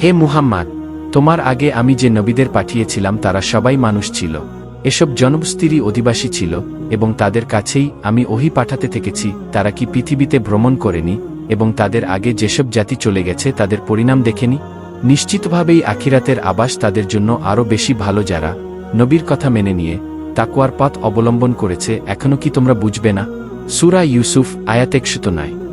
হে মুহাম্মদ, তোমার আগে আমি যে নবীদের পাঠিয়েছিলাম তারা সবাই মানুষ ছিল। এসব জনবস্তিরই অধিবাসী ছিল, এবং তাদের কাছেই আমি ওহী পাঠাতে থেকেছি। তারা কি পৃথিবীতে ভ্রমণ করেনি এবং তাদের আগে যেসব জাতি চলে গেছে তাদের পরিণাম দেখেনি? নিশ্চিতভাবেই আখিরাতের আবাস তাদের জন্য আরও বেশি ভালো, যারা নবীর কথা মেনে নিয়ে তাকওয়ার পথ অবলম্বন করেছে। এখনও কি তোমরা বুঝবে না? সূরা ইউসুফ আয়াত 109।